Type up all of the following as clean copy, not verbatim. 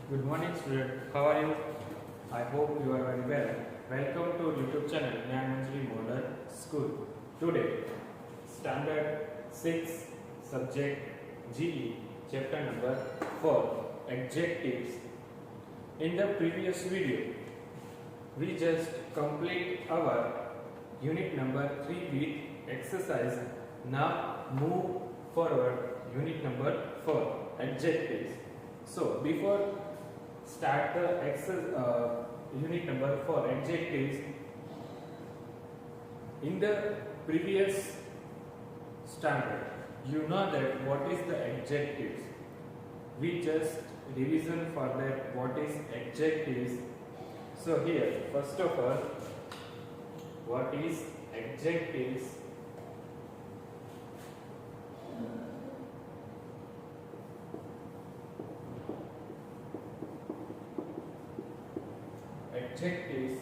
Good morning, student. How are you? I hope you are very well. Welcome to YouTube channel Nyamanjali Model School. Today, Standard 6 Subject GE, Chapter number 4, Adjectives. In the previous video, we just complete our unit number 3 with exercise. Now move forward unit number 4, Adjectives. So before start the unit number 4, adjectives. In the previous standard, you know that what is the adjectives. We just revision for that what is adjectives. So here, first of all, what is adjectives? Adjectives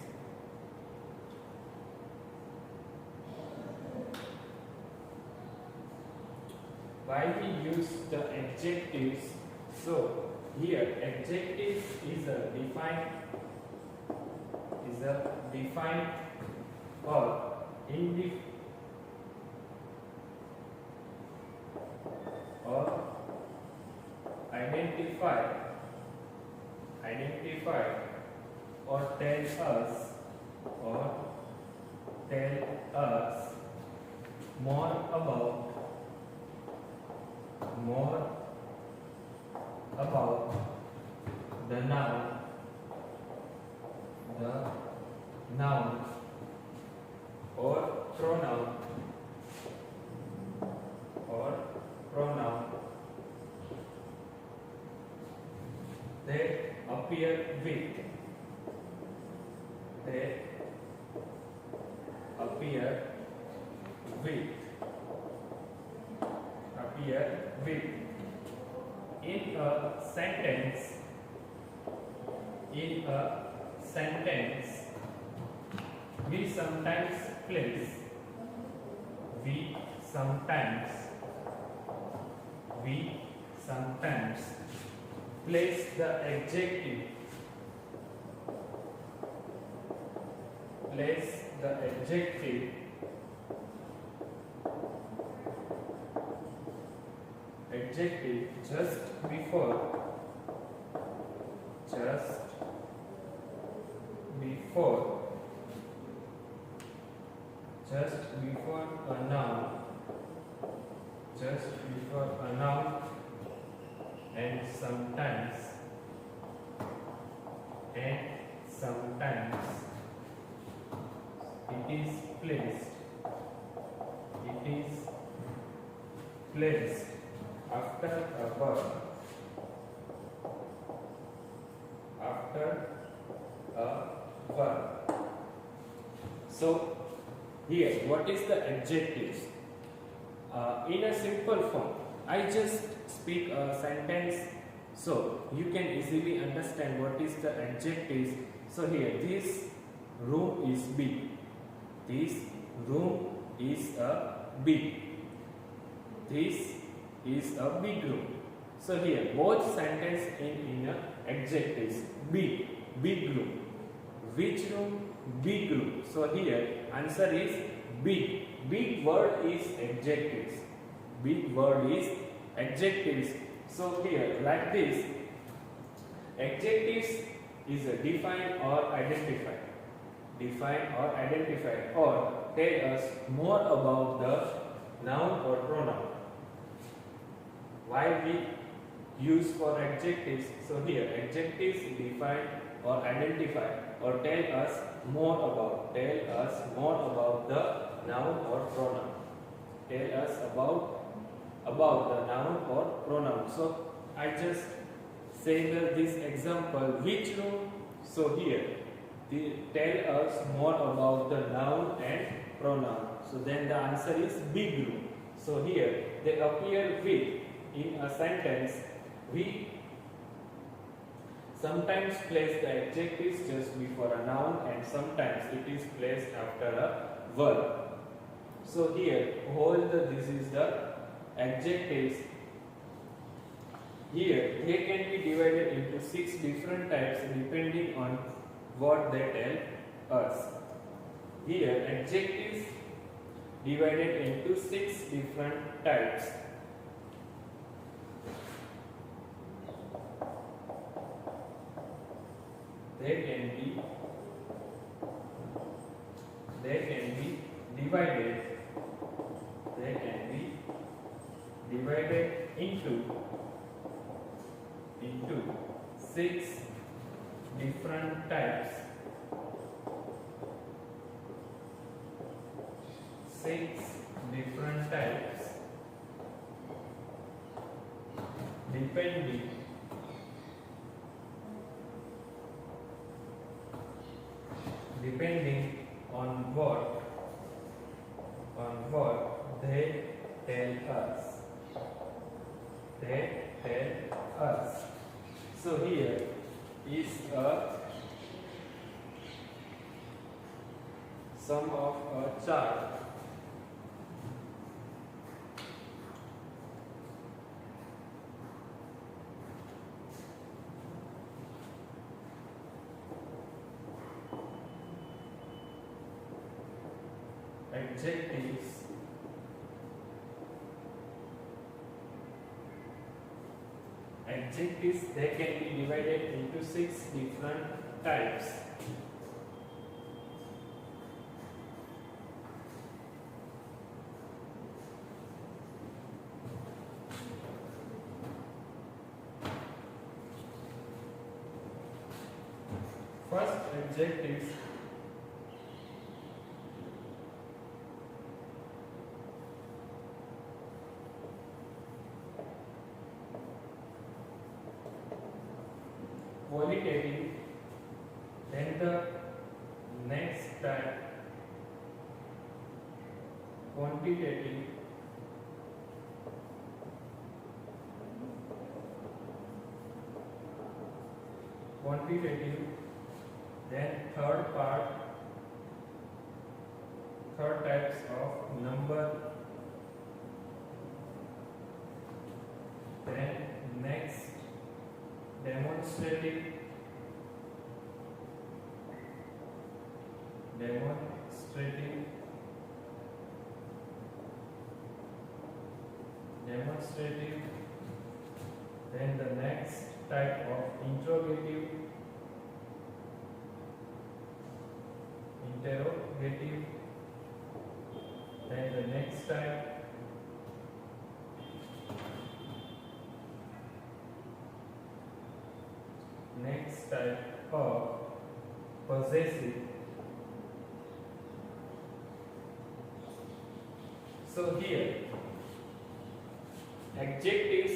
why we use the adjectives. So here adjectives is a defined or identify or tell us more about the noun or pronoun they appear with in a sentence we sometimes place the adjective just before a noun and sometimes it is placed after a verb. So here what is the adjectives? In a simple form, I just speak a sentence so you can easily understand what is the adjectives. So here, this room is big. This room is a big. This is a big room. So here, both sentence in adjectives. Big room. Which room? Big room. So here, answer is big. Big word is adjectives. Big word is adjectives. So here, like this, adjectives is a define or identify. Or tell us more about the noun or pronoun. Why we use for adjectives? So here, adjectives define or identify or tell us more about the noun or pronoun. Tell us about the noun or pronoun. So I just say this example, which room? So here, tell us more about the noun and pronoun. So then the answer is big room. So here they appear with in a sentence. We sometimes place the adjectives just before a noun and sometimes it is placed after a verb. So here, this is the adjectives Here they can be divided into 6 different types depending on what they tell us. Here adjectives divided into 6 different types. They can be divided into 6 different types. 6 different types depending on what they tell us. So here is a sum of a chart. Adjectives they can be divided into 6 different types. First, adjectives qualitative, then the next type quantitative, then third types of number, then next demonstrative, then the next type of interrogative, then the next type of possessive. So here adjectives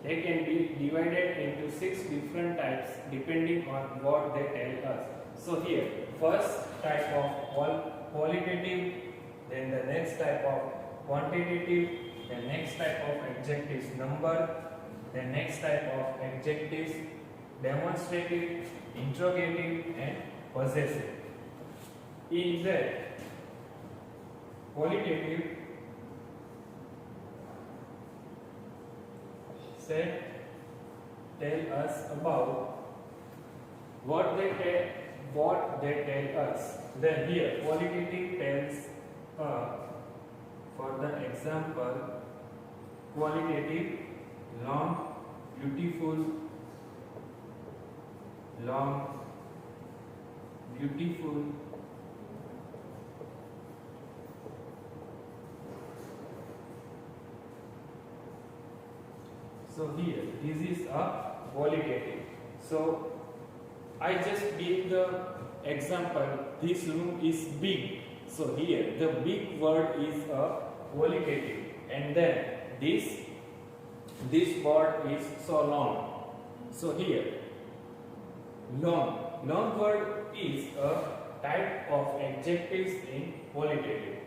they can be divided into 6 different types depending on what they tell us. So here first type of qualitative, then the next type of quantitative, the next type of adjectives number, the next type of adjectives demonstrative, interrogative and possessive. In that qualitative set tell us about what they tell us. Then here qualitative tells for the example qualitative long, beautiful, So here this is a qualitative. So I just give the example, this room is big. So here the big word is a qualitative, and then this word is so long. So here long word is a type of adjectives in qualitative.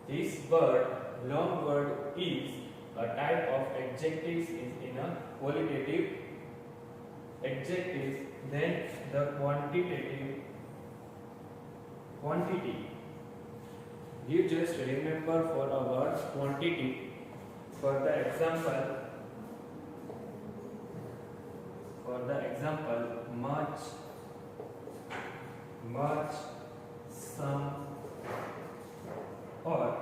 This word long word is a type of adjectives in a qualitative adjectives. Then the quantitative quantity. You just remember for a word quantity. For the example, For the example, much, some, or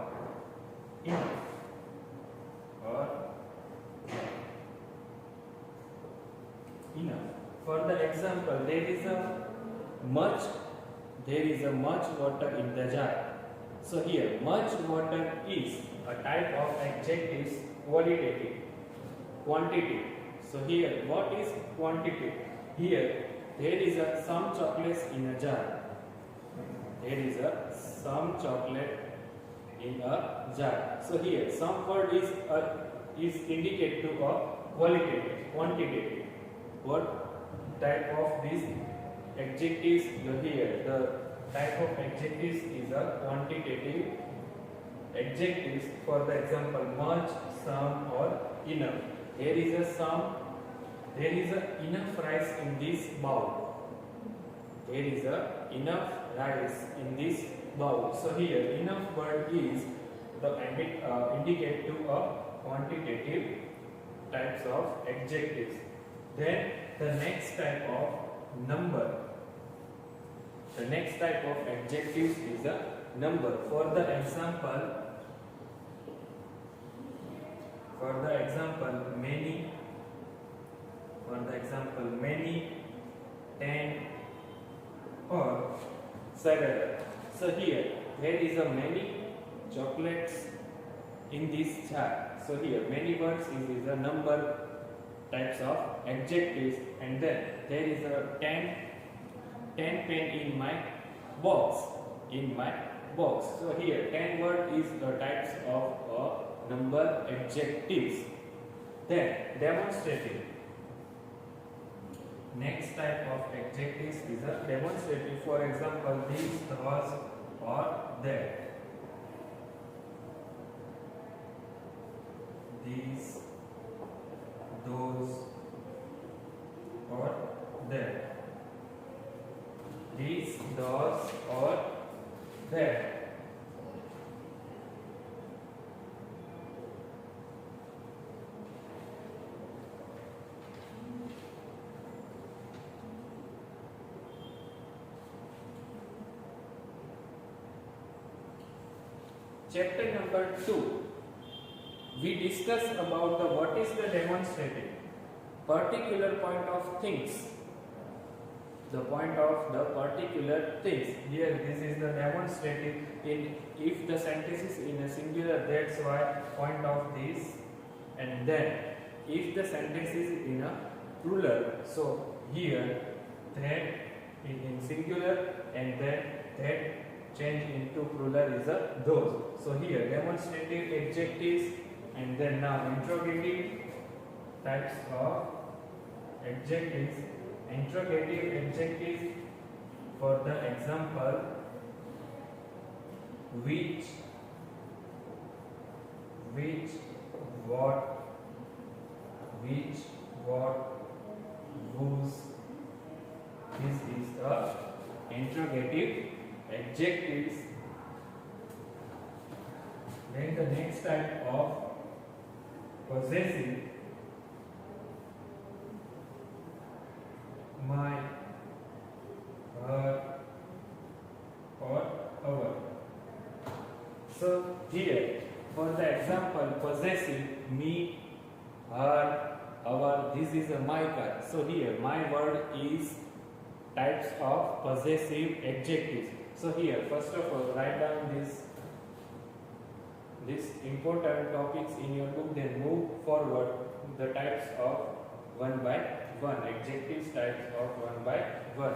enough, or enough. For the example, there is a much water in the jar. So here, much water is a type of adjectives qualitative, quantity. So here, what is quantity? Here, there is some chocolates in a jar. There is some chocolate in a jar. So here, some word is indicate to a qualitative, quantitative. What type of these adjectives here? The type of adjectives is a quantitative adjectives. For the example, much, some, or enough. There is a some. There is a enough rice in this bowl. There is a enough rice in this bowl. So here, enough word is the indicate to a quantitative types of adjectives. Then the next type of number. The next type of adjectives is a number. For the example, many. For the example, many, 10, or several. So here, there is a many chocolates in this jar. So here, many words is a number types of adjectives, and then there is a 10 pen in my box. So here 10 word is the types of number adjectives. Then demonstrative. Next type of adjectives is a demonstrative. For example, this, those, or that. These, those, or that. These, those, or that. Chapter number 2. We discuss about the what is the demonstrative. Particular point of things. The point of the particular things. Here this is the demonstrative. In if the sentence is in a singular, that's why point of this. And then if the sentence is in a plural, so here that in singular, and then that change into plural is a those. So here demonstrative adjectives, and then now interrogative types of adjectives. Interrogative adjectives. For the example, which, what, whose. This is the interrogative adjectives. Then the next type of possessive. My, her, or our. So here, for the example, possessive, me, her, our, this is a my car. So here, my word is types of possessive adjectives. So here, first of all, write down this important topics in your book, then move forward the types of one by one, adjectives types of one by one.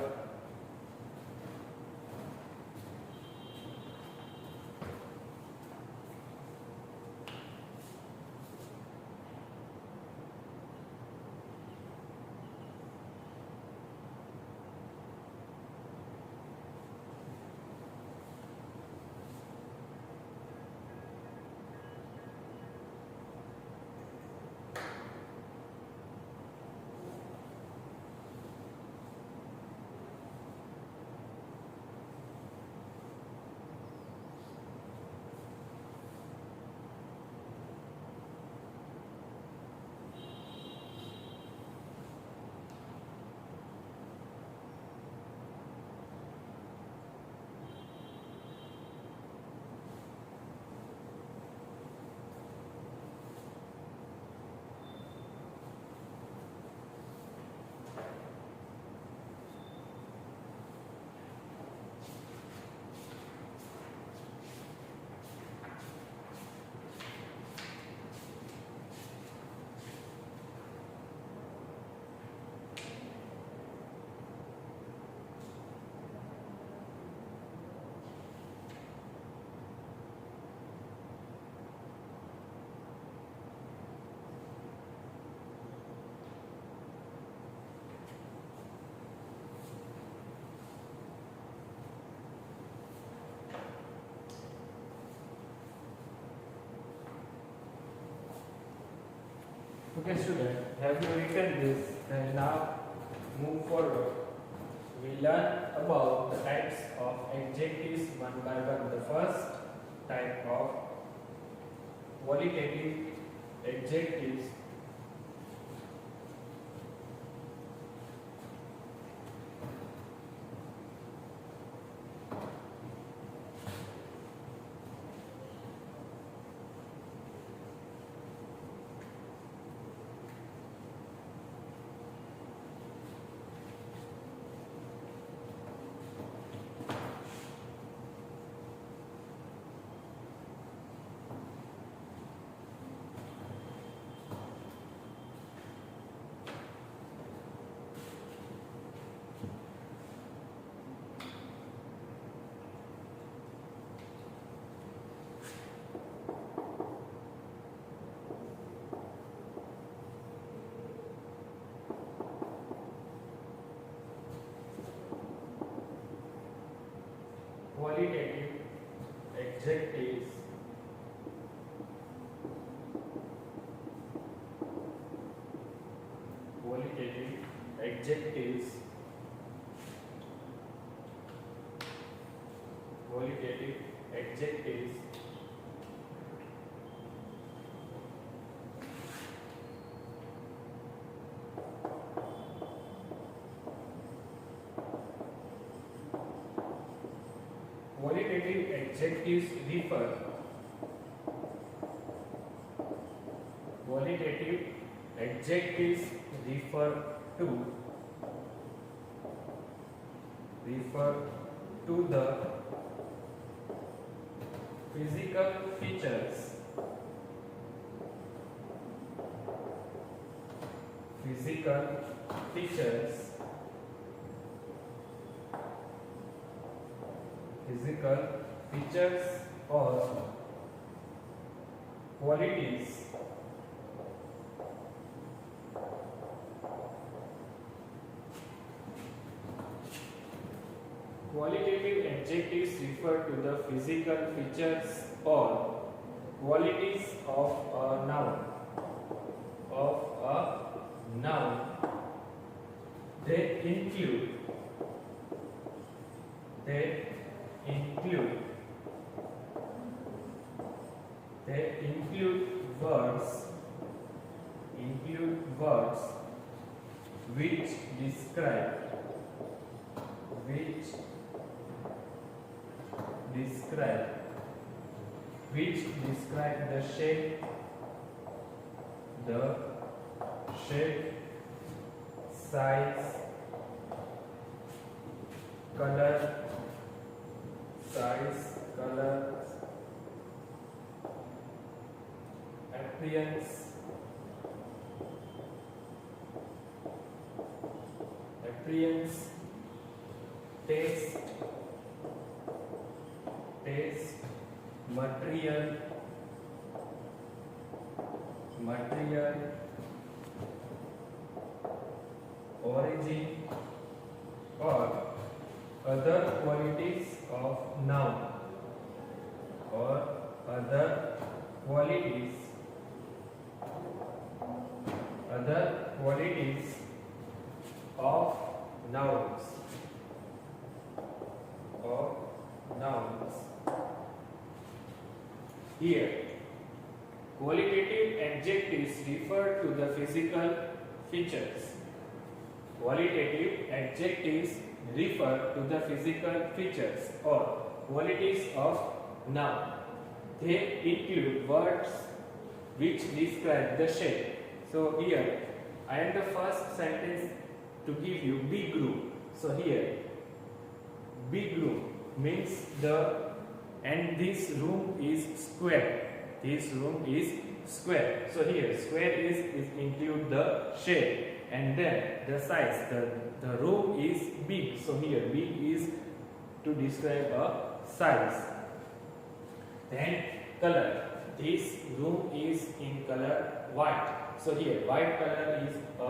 Okay, student, have you written this? And now move forward. We learn about the types of adjectives one by one. The first type of qualitative adjectives. Qualitative adjectives. Qualitative adjectives. Qualitative adjectives. Qualitative adjectives refer. Qualitative adjectives refer to the physical features. Physical features. Physical features or qualities. Qualitative adjectives refer to the physical features or qualities of a noun. They include words which describe the shape, size, color, appearance, taste, material, origin, or other qualities of noun, of nouns. Here, qualitative adjectives refer to the physical features. Qualitative adjectives refer to the physical features or qualities of noun. They include words which describe the shape. So here, I am the first sentence to give you big room. So here, big room means and this room is square. So here, square is include the shape, and then the size. The room is big. So here, big is to describe a size. Then color. This room is in color white. So here, white color is a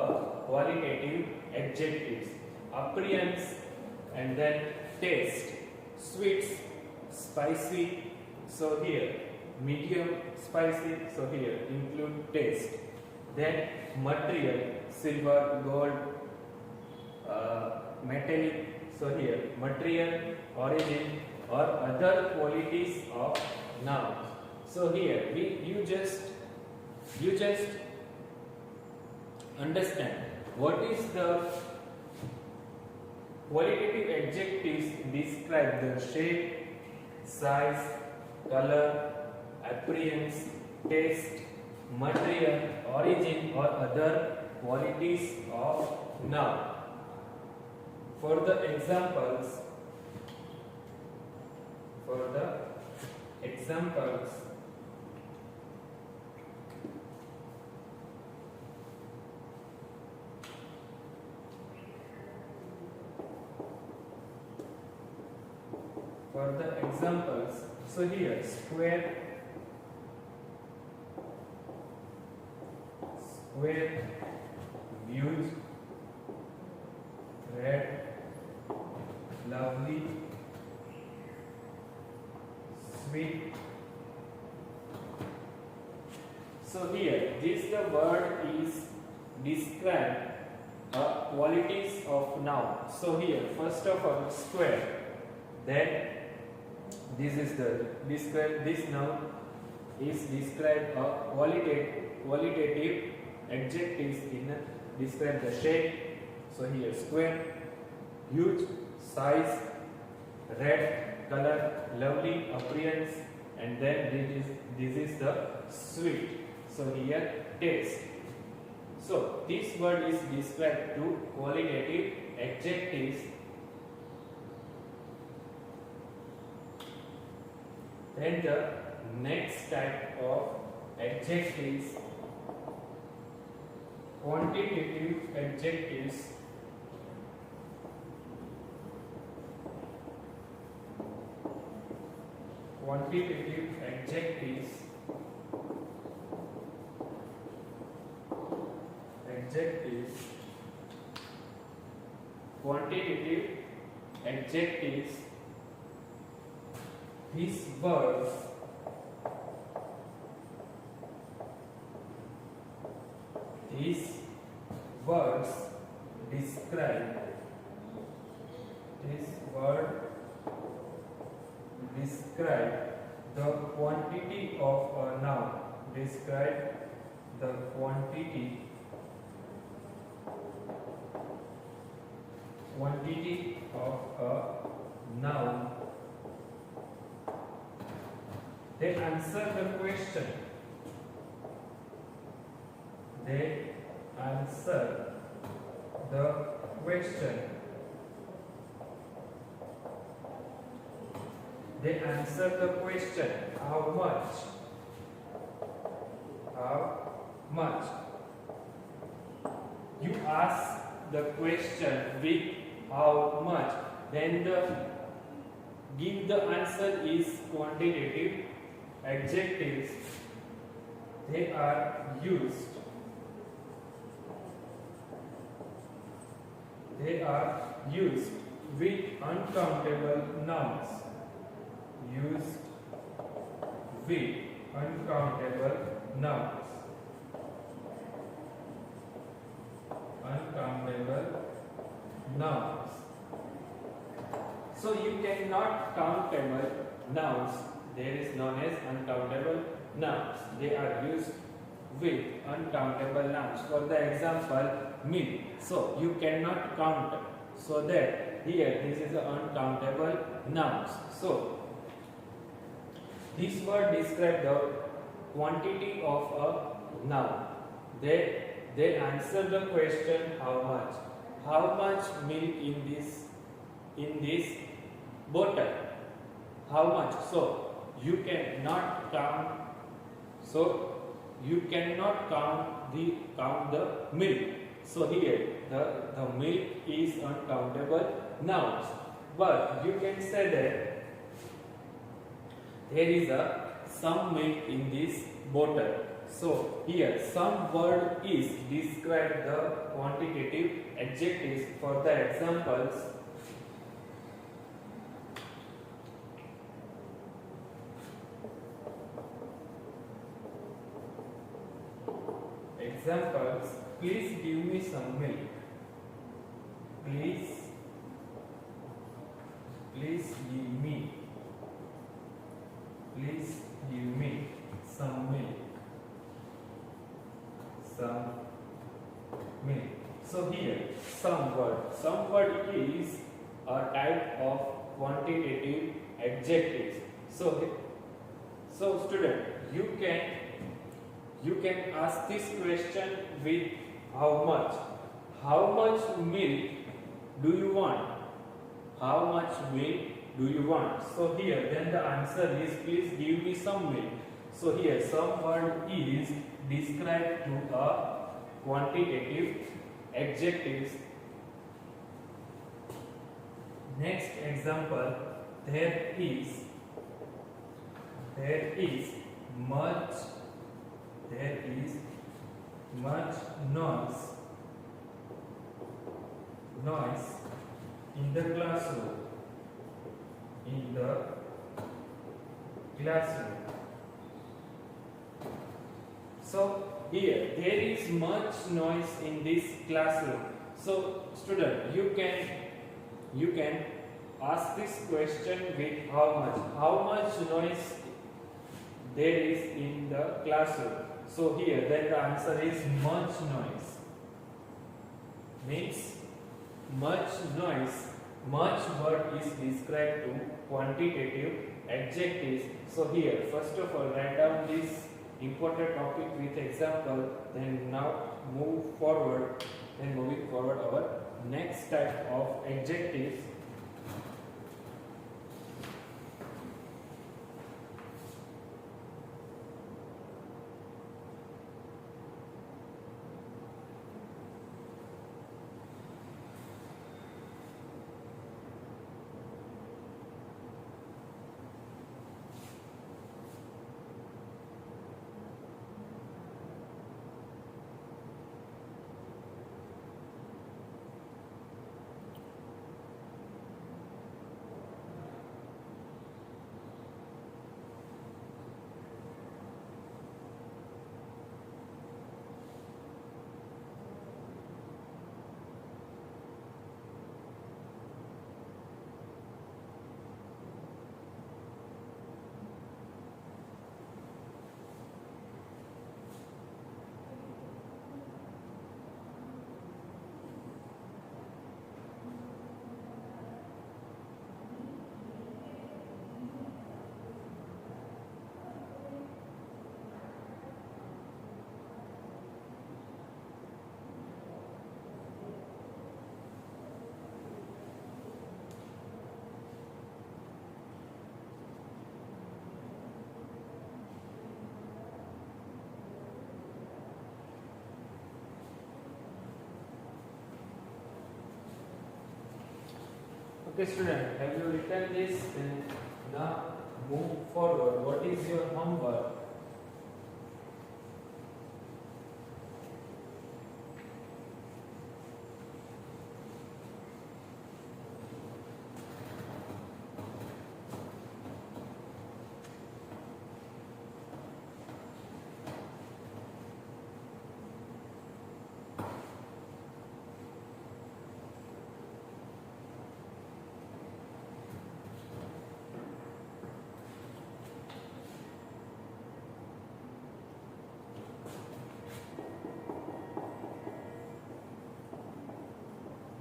qualitative adjective. Appearance, and then taste. Sweets, spicy. So here, medium spicy. So here, include taste. then material, silver, gold, metallic. So here material, origin, or other qualities of nouns. So here you just understand what is the qualitative adjectives describe the shape, size, color, appearance, taste, material, origin, or other qualities of noun. For the examples, so here square, huge, red, lovely, sweet. So here this the word is describe qualities of noun. So here first of all square, then this is the describe, this noun is describe qualitative adjectives in describe the shape. So here square, huge, size, red, color, lovely, appearance, and then this is the sweet. So here taste. So this word is described to qualitative adjectives. Then the next type of adjectives, quantitative adjectives. Quantitative adjectives. Quantitative adjectives. These words describe. This word describe the quantity of a noun. Describe the quantity of a noun. They answer the question. They answer the question. They answer the question, how much? How much? You ask the question with how much, then give the answer is quantitative adjectives. They are used. They are used with uncountable nouns. Used with uncountable nouns. Uncountable nouns. So you cannot countable nouns. There is known as uncountable nouns. They are used with uncountable nouns. For the example, milk. So you cannot count. So that here this is the uncountable nouns. So this word describes the quantity of a noun. They answer the question how much. How much milk in this bottle? How much? So you cannot count. So you cannot count the milk. So here the milk is uncountable nouns. But you can say that there is some milk in this bottle. So here some word is describe the quantitative adjectives. For the examples, please give me some milk. Please give me. Please give me some milk. Some milk. So here, some word. Some word is a type of quantitative adjectives. So student, you can ask this question with how much. How much milk do you want? How much milk do you want? So here, then the answer is please give me some milk. So here, some word is described to a quantitative adjectives. Next example, there is much noise in the classroom. So here, there is much noise in this classroom. So student, you can ask this question with how much noise there is in the classroom. So here, then the answer is much noise. Means much noise. Much word is described to quantitative adjectives. So here, first of all, write down this important topic with example. Then now moving forward, our next type of adjectives. Okay student, have you written this? Then now move forward. What is your homework?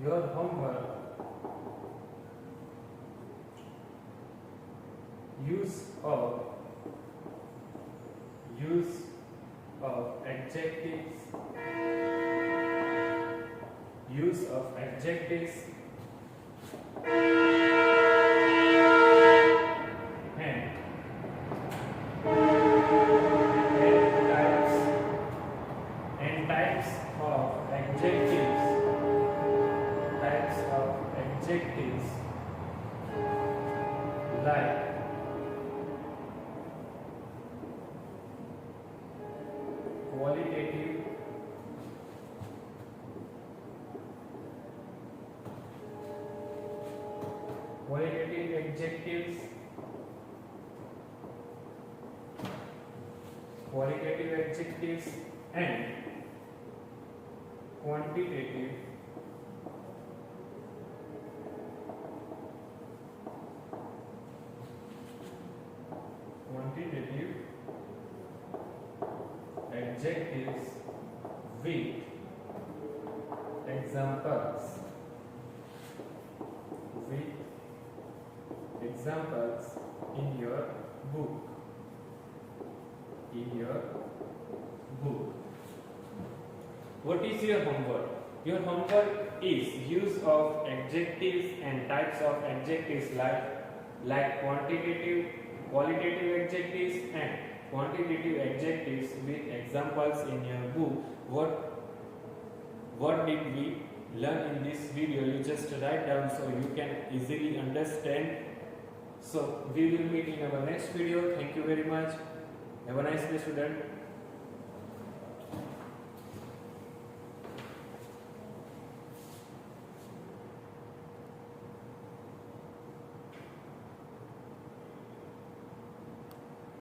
Your homework. Use of adjectives. Use of adjectives and types of adjectives. Adjectives like qualitative, adjectives, and quantitative adjectives with examples in your book. What is your homework? Your homework is use of adjectives and types of adjectives like qualitative adjectives and quantitative adjectives with examples in your book. What did we learn in this video? You just write down so you can easily understand. So we will meet in our next video. Thank you very much. Have a nice day, student.